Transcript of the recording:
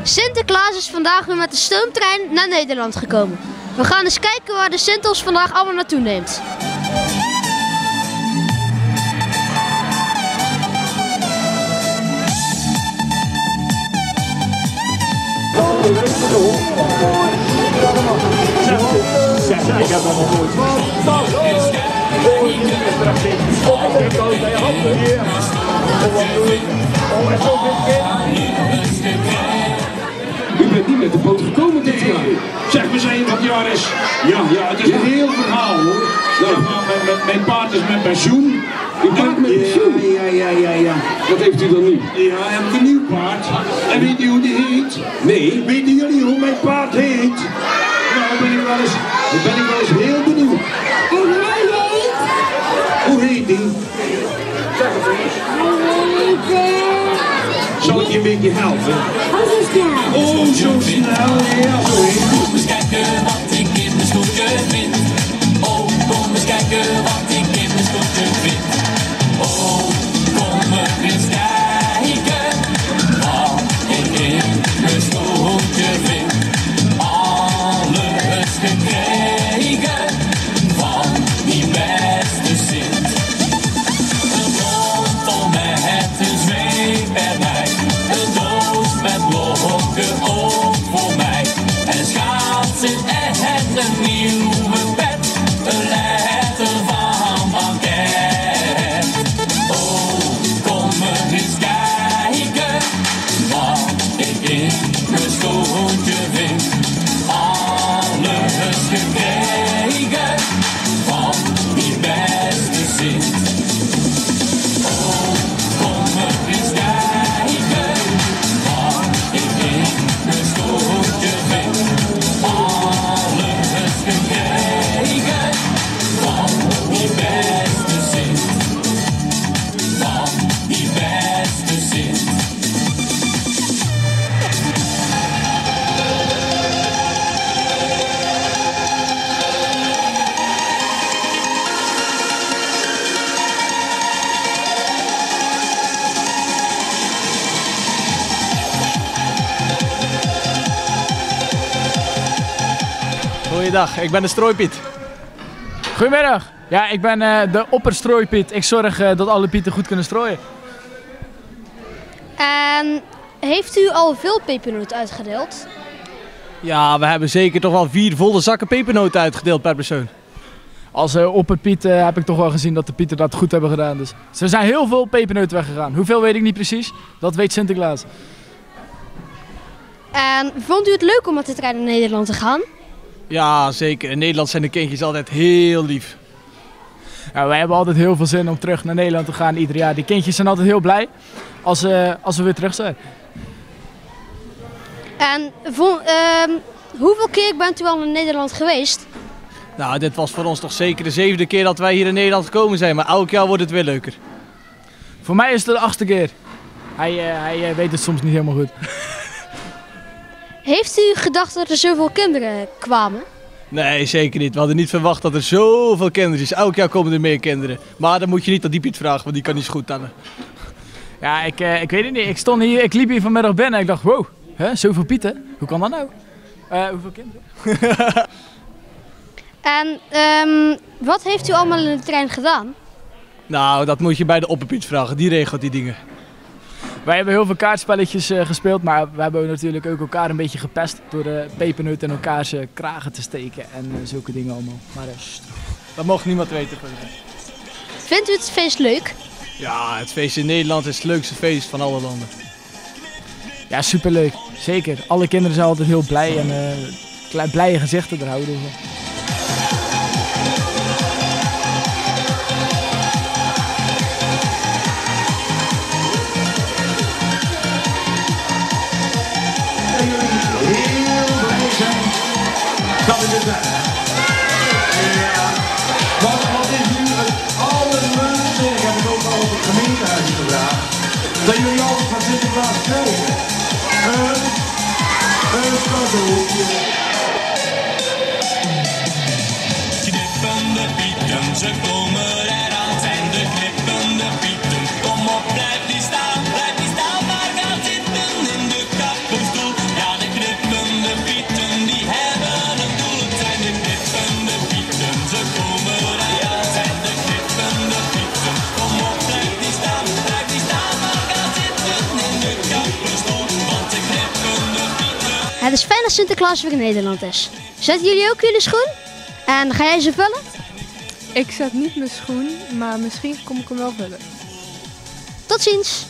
Sinterklaas is vandaag weer met de stoomtrein naar Nederland gekomen. We gaan eens kijken waar de Sint ons vandaag allemaal naartoe neemt. Ik heb nog nooit. U bent niet met de boot gekomen dit jaar. Zeg, we zijn wat jaar is. Ja, het is een heel verhaal hoor. Mijn paard is met pensioen. Uw paard met pensioen? Ja. Wat heeft u dan nu? Ja, heb ik een nieuw paard. En weet u hoe die heet? Nee. Weten jullie hoe mijn paard heet? Nou, ben ik wel eens heel benieuwd. En hij heet? Hoe heet die? Zeg het eens. Zal ik je een beetje helpen? Oh, zo snel, ja, zo heet. Kom eens kijken wat ik in mijn scooter vind. Oh, kom eens kijken wat ik in mijn scooter vind. Oh, kom eens kijken wat ik in mijn scooter vind. Alles gekregen van die beste Sint. Een rondom met een zweep erbij. Een doos met blokken ook voor mij. En schaatsen en een nieuwe pet. Een letter van banket. Oh, kom eens kijken wat ik in mijn schoentje vind. Alles gekregen van die beste Sint. Oh, kom eens kijken wat ik in mijn schoentje vind. Alles gekregen van die beste Sint. Van die beste Sint. Goeiedag, ik ben de Strooipiet. Goedemiddag. Ja, ik ben de opperstrooipiet. Ik zorg dat alle pieten goed kunnen strooien. En heeft u al veel pepernoten uitgedeeld? Ja, we hebben zeker toch wel 4 volle zakken pepernoten uitgedeeld per persoon. Als opperpiet heb ik toch wel gezien dat de pieten dat goed hebben gedaan. Dus er zijn heel veel pepernoten weggegaan. Hoeveel weet ik niet precies. Dat weet Sinterklaas. En vond u het leuk om met de trein naar Nederland te gaan? Ja, zeker. In Nederland zijn de kindjes altijd heel lief. Ja, wij hebben altijd heel veel zin om terug naar Nederland te gaan ieder jaar. Die kindjes zijn altijd heel blij als we weer terug zijn. En hoeveel keer bent u al in Nederland geweest? Nou, dit was voor ons toch zeker de 7e keer dat wij hier in Nederland gekomen zijn. Maar elk jaar wordt het weer leuker. Voor mij is het de 8e keer. Hij weet het soms niet helemaal goed. Heeft u gedacht dat er zoveel kinderen kwamen? Nee, zeker niet. We hadden niet verwacht dat er zoveel kinderen zijn. Elk jaar komen er meer kinderen. Maar dan moet je niet aan die Piet vragen, want die kan niet zo goed tellen. Ja, ik weet het niet. Ik liep hier vanmiddag binnen en ik dacht, wow, zoveel pieten? Hoe kan dat nou? Hoeveel kinderen? En wat heeft u allemaal in de trein gedaan? Nou, dat moet je bij de opperpiet vragen. Die regelt die dingen. Wij hebben heel veel kaartspelletjes gespeeld, maar we hebben natuurlijk ook elkaar een beetje gepest door de pepernoten in elkaars kragen te steken en zulke dingen allemaal. Maar dat mocht niemand weten. Vindt u het feest leuk? Ja, het feest in Nederland is het leukste feest van alle landen. Ja, superleuk. Zeker. Alle kinderen zijn altijd heel blij en blije gezichten er houden. Dat is het wel. Ja. Wat is nu het allerleukste, ik heb het ook al op het gemeentehuis gevraagd, dat jullie altijd van Sinterklaas krijgen. Een cadeautje. Knippende pieten, ze komen eraan, zijn de knippende pieten. Kom op, blijf die staan, maar ga zitten in de kappenstoel. Ja, Het is fijn dat Sinterklaas weer in Nederland is. Zetten jullie ook jullie schoen? En ga jij ze vullen? Ik zet niet mijn schoen, maar misschien kom ik hem wel vullen. Tot ziens!